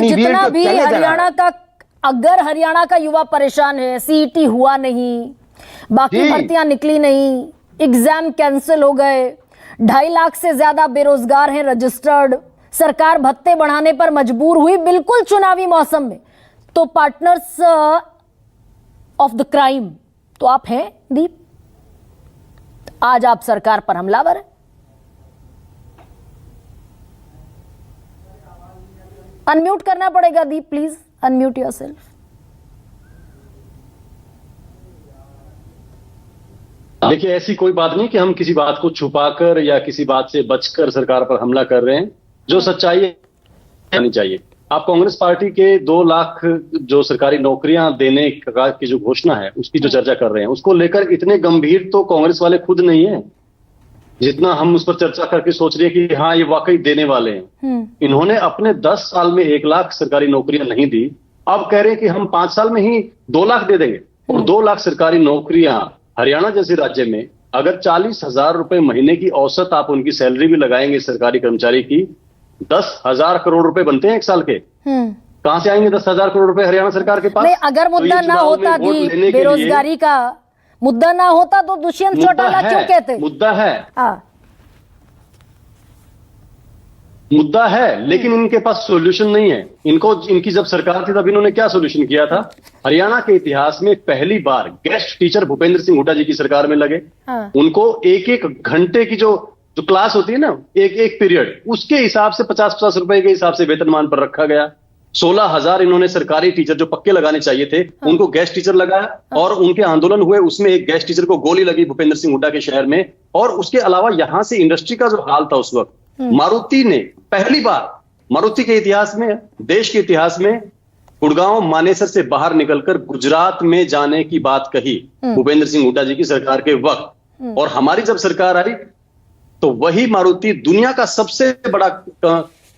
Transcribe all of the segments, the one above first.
जितना भी चले जा रहा है। हरियाणा का, अगर हरियाणा का युवा परेशान है, सीईटी हुआ नहीं, बाकी जी। भर्तियां निकली नहीं, एग्जाम कैंसिल हो गए, 2.5 लाख से ज्यादा बेरोजगार हैं रजिस्टर्ड, सरकार भत्ते बढ़ाने पर मजबूर हुई बिल्कुल चुनावी मौसम में, तो पार्टनर्स ऑफ द क्राइम तो आप हैं दीप। आज आप सरकार पर हमलावर हैं। अनम्यूट करना पड़ेगा दीप, प्लीज अनम्यूट योरसेल्फ। देखिए, ऐसी कोई बात नहीं कि हम किसी बात को छुपाकर या किसी बात से बचकर सरकार पर हमला कर रहे हैं। जो सच्चाई है आनी चाहिए। आप कांग्रेस पार्टी के 2 लाख जो सरकारी नौकरियां देने की जो घोषणा है, उसकी जो चर्चा कर रहे हैं, उसको लेकर इतने गंभीर तो कांग्रेस वाले खुद नहीं है जितना हम उस पर चर्चा करके सोच रहे हैं कि हाँ ये वाकई देने वाले हैं। इन्होंने अपने 10 साल में 1 लाख सरकारी नौकरियां नहीं दी, अब कह रहे हैं कि हम 5 साल में ही 2 लाख दे देंगे। और 2 लाख सरकारी नौकरियां हरियाणा जैसे राज्य में अगर 40,000 रुपए महीने की औसत आप उनकी सैलरी भी लगाएंगे सरकारी कर्मचारी की, 10,000 करोड़ रुपए बनते हैं 1 साल के। कहां से आएंगे 10,000 करोड़ रुपए हरियाणा सरकार के पास? नहीं, अगर मुद्दा ना होता दी बेरोजगारी का मुद्दा ना होता तो दुष्यंत चौटाला क्यों कहते? मुद्दा है, हाँ, मुद्दा है, लेकिन इनके पास सॉल्यूशन नहीं है। इनकी जब सरकार थी तब इन्होंने क्या सॉल्यूशन किया था? हरियाणा के इतिहास में पहली बार गेस्ट टीचर भूपेंद्र सिंह हुड्डा जी की सरकार में लगे। हाँ। उनको एक घंटे की जो क्लास होती है ना, एक पीरियड, उसके हिसाब से 50-50 रुपए के हिसाब से वेतनमान पर रखा गया। 16,000 इन्होंने सरकारी टीचर जो पक्के लगाने चाहिए थे उनको गेस्ट टीचर लगाया। और उनके आंदोलन हुए, उसमें एक गेस्ट टीचर को गोली लगी भूपेंद्र सिंह हुड्डा के शहर में। और उसके अलावा यहां से इंडस्ट्री का जो हाल था उस वक्त, मारुति ने पहली बार मारुति के इतिहास में, देश के इतिहास में, गुड़गांव मानेसर से बाहर निकलकर गुजरात में जाने की बात कही भूपेंद्र सिंह हुड्डा जी की सरकार के वक्त। और हमारी जब सरकार आई तो वही मारुति दुनिया का सबसे बड़ा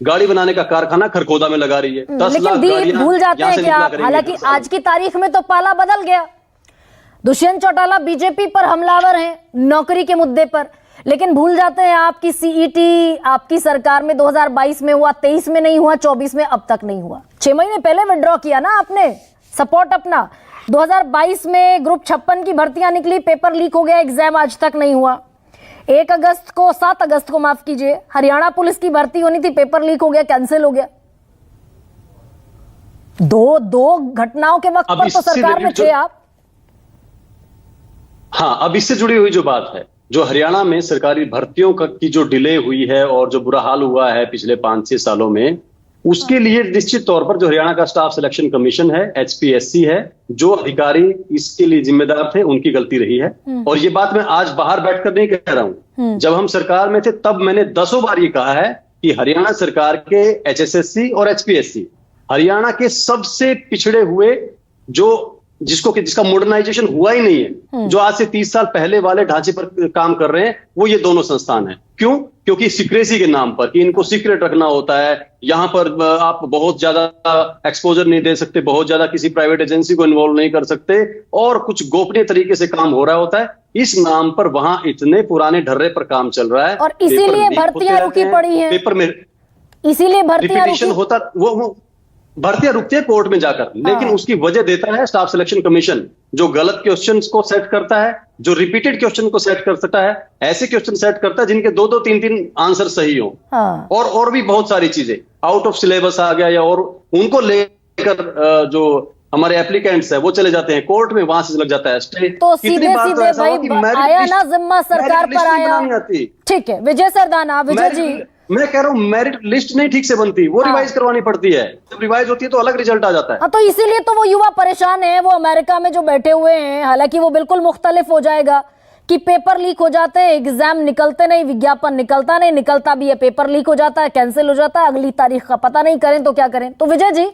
गाड़ी बनाने का कारखाना खरखोदा में लगा रही है। 10 लाख गाड़ियां भूल जाते हैं कि आप, हालांकि आज की तारीख में तो पाला बदल गया। दुष्यंत चौटाला बीजेपी पर हमलावर हैं नौकरी के मुद्दे पर, लेकिन भूल जाते हैं आपकी सीईटी आपकी सरकार में 2022 में हुआ, 23 में नहीं हुआ, 24 में अब तक नहीं हुआ। 6 महीने पहले विड्रॉ किया ना आपने सपोर्ट अपना। 2022 में ग्रुप 56 की भर्तियां निकली, पेपर लीक हो गया, एग्जाम आज तक नहीं हुआ। 7 अगस्त को माफ कीजिए, हरियाणा पुलिस की भर्ती होनी थी, पेपर लीक हो गया, कैंसिल हो गया। दो घटनाओं के वक्त पर तो सरकार में थे आप। हाँ, अब इससे जुड़ी हुई जो बात है, जो हरियाणा में सरकारी भर्तियों की जो डिले हुई है और जो बुरा हाल हुआ है पिछले 5-6 सालों में, उसके लिए निश्चित तौर पर जो हरियाणा का स्टाफ सिलेक्शन कमीशन है, HPSC है, जो अधिकारी इसके लिए जिम्मेदार थे, उनकी गलती रही है। और ये बात मैं आज बाहर बैठकर नहीं कह रहा हूं। जब हम सरकार में थे तब मैंने 10 बार ये कहा है कि हरियाणा सरकार के HSSC और HPSC हरियाणा के सबसे पिछड़े हुए, जिसका मॉडर्नाइजेशन हुआ ही नहीं है, जो आज से 30 साल पहले वाले ढांचे पर काम कर रहे हैं, वो ये दोनों संस्थान हैं। क्यों? क्योंकि सीक्रेसी के नाम पर, कि इनको सीक्रेट रखना होता है, यहां पर आप बहुत ज्यादा एक्सपोजर नहीं दे सकते, बहुत ज्यादा किसी प्राइवेट एजेंसी को इन्वॉल्व नहीं कर सकते, और कुछ गोपनीय तरीके से काम हो रहा होता है। इस नाम पर वहां इतने पुराने ढर्रे पर काम चल रहा है, और इसीलिए भर्तियां रुकी पड़ी हैं। पेपर में इसीलिए भर्तियां होता, वो भर्तियां रुकती है कोर्ट में जाकर, लेकिन उसकी वजह देता है स्टाफ सिलेक्शन कमीशन, जो गलत क्वेश्चंस को सेट करता है, जो रिपीटेड क्वेश्चन को सेट कर सकता है, ऐसे क्वेश्चन सेट करता है जिनके 2-2, 3-3 आंसर सही हो। और भी बहुत सारी चीजें, आउट ऑफ सिलेबस आ गया, या और उनको लेकर जो हमारे एप्लीकेंट्स है वो चले जाते हैं कोर्ट में, वहां से लग जाता है स्टे। तो सीधे भाई आया ना जिम्मा सरकार पर आया। ठीक है विजय सरदाना, विजय जी मैं कह रहा हूं मेरिट लिस्ट नहीं ठीक से बनती, वो रिवाइज करवानी पड़ती है। जब रिवाइज होती है तो अलग रिजल्ट आ जाता है। तो इसीलिए तो वो युवा परेशान है, वो अमेरिका में जो बैठे हुए हैं। हालांकि वो बिल्कुल मुख्तलिफ हो जाएगा कि पेपर लीक हो जाते हैं, एग्जाम निकलते नहीं, विज्ञापन निकलता नहीं, निकलता भी है पेपर लीक हो जाता है, कैंसिल हो जाता है, अगली तारीख का पता नहीं, करें तो क्या करें। तो विजय जी